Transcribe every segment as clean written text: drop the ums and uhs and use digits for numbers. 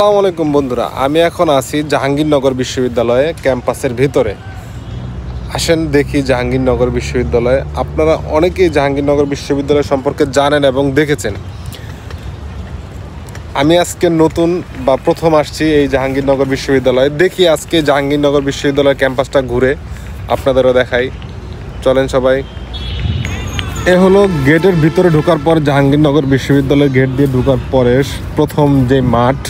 আসসালামু আলাইকুম বন্ধুরা, আমি এখন আছি জাহাঙ্গীরনগর বিশ্ববিদ্যালয়ে ক্যাম্পাসের ভিতরে। আসেন দেখি জাহাঙ্গীরনগর বিশ্ববিদ্যালয়ে। আপনারা অনেকেই জাহাঙ্গীরনগর বিশ্ববিদ্যালয় সম্পর্কে জানেন এবং দেখেছেন। আমি আজকে নতুন বা প্রথম আসছি এই জাহাঙ্গীরনগর বিশ্ববিদ্যালয়ে। দেখি আজকে জাহাঙ্গীরনগর বিশ্ববিদ্যালয়ের ক্যাম্পাসটা ঘুরে আপনাদেরও দেখাই। চলেন সবাই। এ হলো গেটের ভিতরে ঢোকার পর, জাহাঙ্গীরনগর বিশ্ববিদ্যালয়ের গেট দিয়ে ঢোকার পরে প্রথম যে মাঠ,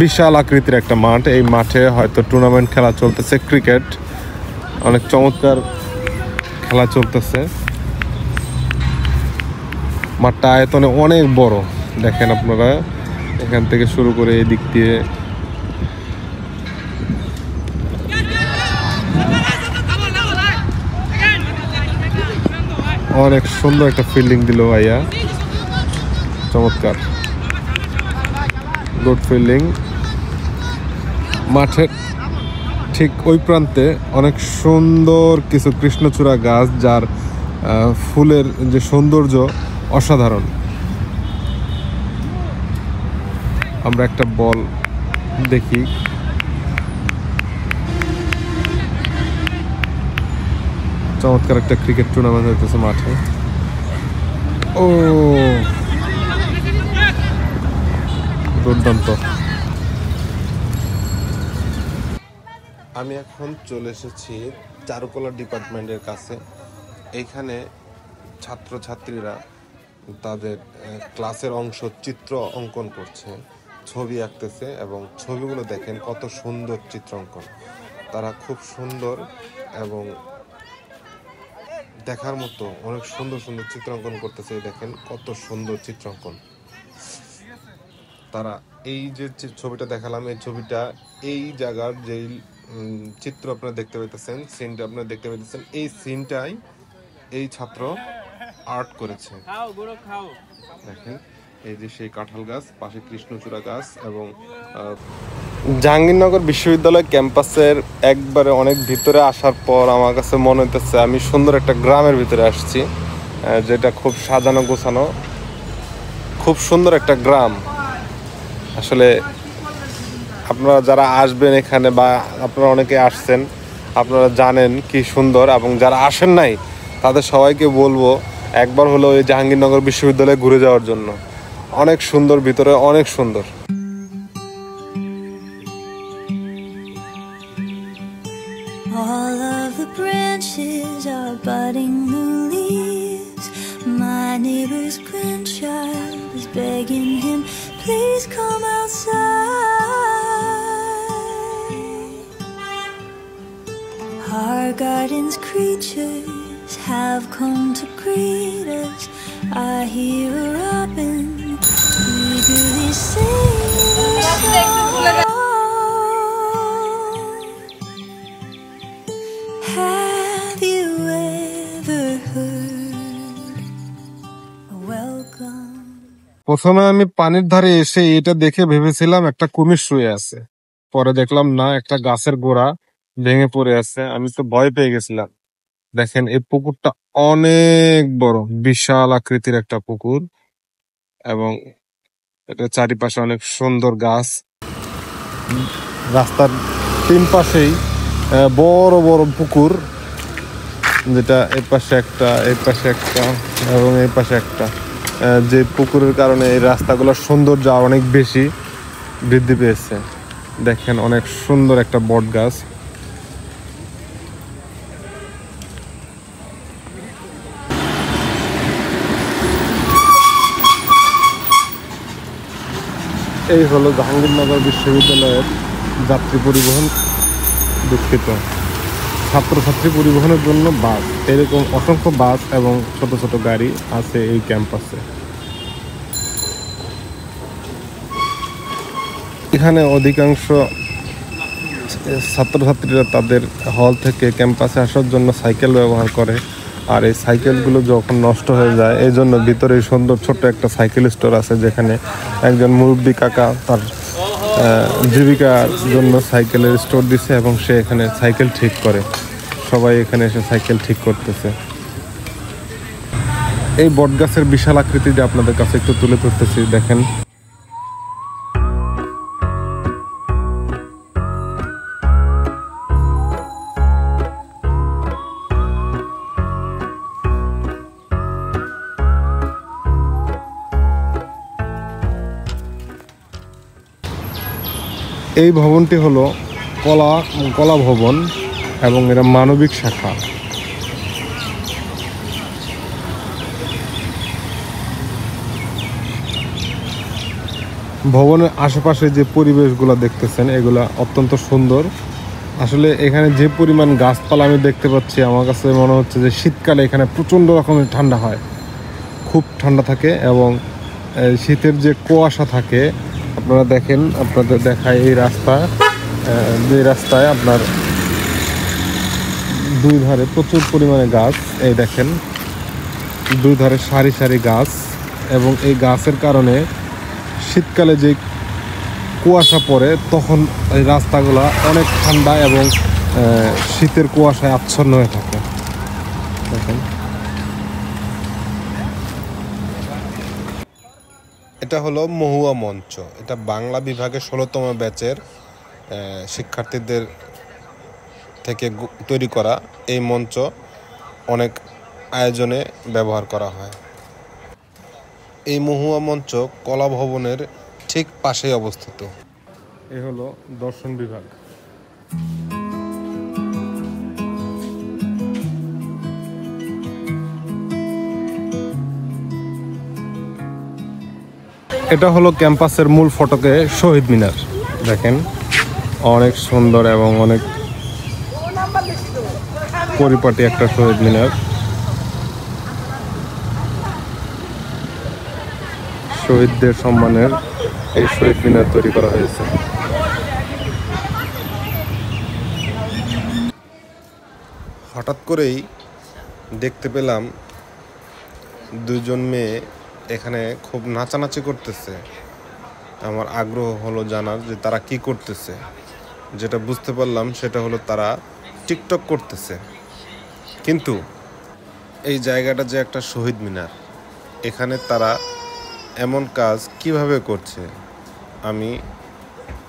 বিশাল আকৃতির একটা মাঠ। এই মাঠে হয়তো টুর্নামেন্ট খেলা চলতেছে, ক্রিকেট। অনেক চমৎকার খেলা চলতেছে। মাঠটা আয়তনে অনেক বড়, দেখেন আপনারা। এখান থেকে শুরু করে এই দিক দিয়ে অনেক সুন্দর একটা ফিল্ডিং দিল ভাইয়া, চমৎকার, গুড ফিল্ডিং। মাঠের ঠিক ওই প্রান্তে অনেক সুন্দর কিছু কৃষ্ণচূড়া গাছ, যার ফুলের যে সৌন্দর্য অসাধারণ। আমরা একটা বল দেখি। চমৎকার একটা ক্রিকেট টুর্নামেন্ট হইতেছে মাঠে। ও দুর্দান্ত। আমি এখন চলে এসেছি চারুকলা ডিপার্টমেন্টের কাছে। এইখানে ছাত্রছাত্রীরা তাদের ক্লাসের অংশ চিত্র অঙ্কন করছে, ছবি আঁকতেছে, এবং ছবিগুলো দেখেন কত সুন্দর চিত্র অঙ্কন। তারা খুব সুন্দর এবং দেখার মতো অনেক সুন্দর সুন্দর চিত্রাঙ্কন করতেছে। দেখেন কত সুন্দর চিত্রাঙ্কন। তারা এই যে ছবিটা দেখালাম, এই ছবিটা এই জায়গার যেই চিত্র আপনারা দেখতে পাইতেছেন, সিনটা আপনারা দেখতে পাইতেছেন, এই সিনটাই এই ছাত্র আর্ট করেছে। দেখেন এই যে সেই কাঁঠাল গাছ, পাশে কৃষ্ণচূড়া গাছ। এবং জাহাঙ্গীরনগর বিশ্ববিদ্যালয় ক্যাম্পাসের একবারে অনেক ভিতরে আসার পর আমার কাছে মনে হইতেছে আমি সুন্দর একটা গ্রামের ভিতরে আসছি, যেটা খুব সাজানো গোছানো, খুব সুন্দর একটা গ্রাম। আসলে আপনারা যারা আসবেন এখানে, বা আপনারা অনেকে আসছেন, আপনারা জানেন কি সুন্দর। এবং যারা আসেন নাই তাদের সবাইকে বলবো একবার হলো এই জাহাঙ্গীরনগর বিশ্ববিদ্যালয়ে ঘুরে যাওয়ার জন্য। অনেক সুন্দর, ভিতরে অনেক সুন্দর। All of the branches are budding new leaves. My neighbor's grandchild is begging him, please come outside. Our garden's creatures have come to greet us. I hear a robin eagerly singing a song. Have you ever heard a welcome? প্রথমে আমি পানির ধারে এসে এটা দেখে ভেবেছিলাম একটা কুমির শুয়ে আছে। পরে দেখলাম না, একটা গাছের গোড়া ভেঙে পড়ে আছে। আমি তো ভয় পেয়ে গেছিলাম। দেখেন এই পুকুরটা অনেক বড়, বিশাল আকৃতির একটা পুকুর, এবং এটা চারিপাশে অনেক সুন্দর গাছ। রাস্তার তিন পাশেই বড় বড় পুকুর, যেটা এই পাশে একটা, এই পাশে একটা, এবং এই পাশে একটা। যে পুকুরের কারণে এই রাস্তাগুলোর সৌন্দর্য অনেক বেশি বৃদ্ধি পেয়েছে। দেখেন অনেক সুন্দর একটা বট গাছ। এই হলো জাহাঙ্গীরনগর বিশ্ববিদ্যালয়ের যাত্রী পরিবহন, দুঃখিত, ছাত্রছাত্রী পরিবহনের জন্য বাস। এরকম অসংখ্য বাস এবং ছোট ছোট গাড়ি আছে এই ক্যাম্পাসে। এখানে অধিকাংশ ছাত্রছাত্রীরা তাদের হল থেকে ক্যাম্পাসে আসার জন্য সাইকেল ব্যবহার করে। আর এই সাইকেলগুলো যখন নষ্ট হয়ে যায়, এই জন্য ভিতরে সুন্দর ছোট্ট একটা সাইকেল স্টোর আছে, যেখানে একজন মুরব্বী কাকা তার জীবিকার জন্য সাইকেলের স্টোর দিছে, এবং সে এখানে সাইকেল ঠিক করে। সবাই এখানে এসে সাইকেল ঠিক করতেছে। এই বটগাছের বিশাল আকৃতি যে আপনাদের কাছে একটু তুলে ধরতেছি, দেখেন। এই ভবনটি হলো কলা ভবন এবং এরা মানবিক শাখা। ভবনের আশেপাশে যে পরিবেশগুলো দেখতেছেন এগুলা অত্যন্ত সুন্দর। আসলে এখানে যে পরিমাণ গাছপালা আমি দেখতে পাচ্ছি, আমার কাছে মনে হচ্ছে যে শীতকালে এখানে প্রচণ্ড রকমের ঠান্ডা হয়, খুব ঠান্ডা থাকে। এবং শীতের যে কুয়াশা থাকে, আপনারা দেখেন, আপনাদের দেখায় এই রাস্তা, যে রাস্তায় আপনার দুই ধারে প্রচুর পরিমাণে গাছ, এই দেখেন দুই ধারে সারি সারি গাছ। এবং এই গাছের কারণে শীতকালে যে কুয়াশা পড়ে তখন এই রাস্তাগুলা অনেক ঠান্ডা এবং শীতের কুয়াশায় আচ্ছন্ন হয়ে থাকে। দেখেন, এটা হলো মহুয়া মঞ্চ। এটা বাংলা বিভাগের 16তম ব্যাচের শিক্ষার্থীদের থেকে তৈরি করা এই মঞ্চ অনেক আয়োজনে ব্যবহার করা হয়। এই মহুয়া মঞ্চ কলা ভবনের ঠিক পাশেই অবস্থিত। এ হলো দর্শন বিভাগ। এটা হলো ক্যাম্পাসের মূল ফটকে শহীদ মিনার। দেখেন অনেক সুন্দর এবং অনেক পরিপাটি একটা শহীদ মিনার। শহীদদের সম্মানের এই শহীদ মিনার তৈরি করা হয়েছে। হঠাৎ করেই দেখতে পেলাম দুজন মেয়ে এখানে খুব নাচানাচি করতেছে। আমার আগ্রহ হলো জানার যে তারা কি করতেছে। যেটা বুঝতে পারলাম সেটা হলো তারা টিকটক করতেছে। কিন্তু এই জায়গাটা যে একটা শহীদ মিনার, এখানে তারা এমন কাজ কিভাবে করছে, আমি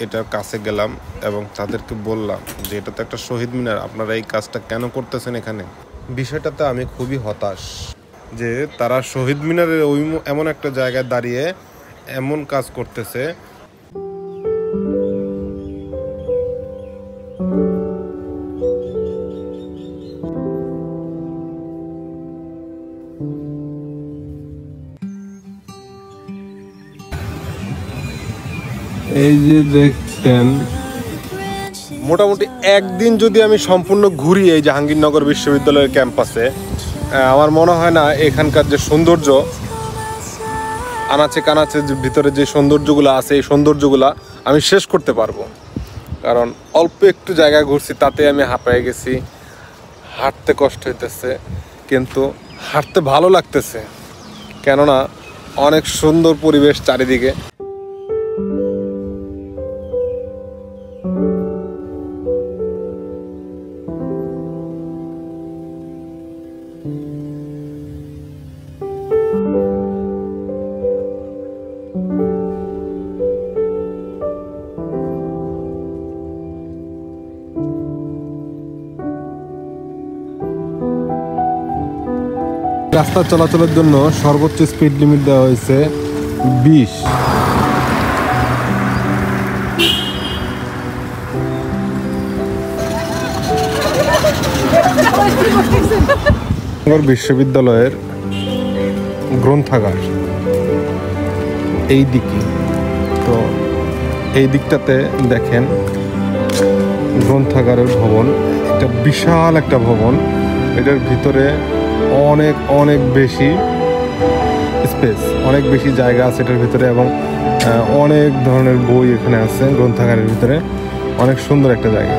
এটার কাছে গেলাম এবং তাদেরকে বললাম যে এটা তো একটা শহীদ মিনার, আপনারা এই কাজটা কেন করতেছেন এখানে। বিষয়টাতে আমি খুবই হতাশ যে তারা শহীদ মিনারের এমন একটা জায়গায় দাঁড়িয়ে এমন কাজ করতেছে। এই যে দেখছেন, মোটামুটি একদিন যদি আমি সম্পূর্ণ ঘুরি এই জাহাঙ্গীরনগর বিশ্ববিদ্যালয়ের ক্যাম্পাসে, আমার মনে হয় না এখানকার যে সৌন্দর্য, আনাচে কানাচে ভিতরে যে সৌন্দর্যগুলো আছে, এই সৌন্দর্যগুলো আমি শেষ করতে পারবো। কারণ অল্প একটু জায়গায় ঘুরছি, তাতে আমি হাঁপায়ে গেছি, হাঁটতে কষ্ট হইতেছে, কিন্তু হাঁটতে ভালো লাগতেছে, কেননা অনেক সুন্দর পরিবেশ চারিদিকে। রাস্তা চলাচলের জন্য সর্বোচ্চ স্পিড লিমিট দেওয়া হয়েছে 20। বিশ্ববিদ্যালয়ের গ্রন্থাগার এই দিকে, তো এই দিকটাতে দেখেন গ্রন্থাগারের ভবন। এটা বিশাল একটা ভবন, এটার ভিতরে অনেক অনেক বেশি স্পেস, অনেক বেশি জায়গা আছে এটার ভিতরে, এবং অনেক ধরনের বই এখানে আছে গ্রন্থাগারের ভিতরে। অনেক সুন্দর একটা জায়গা।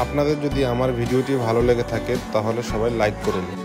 আপনাদের যদি আমার ভিডিওটি ভালো লেগে থাকে তাহলে সবাই লাইক করে নিন।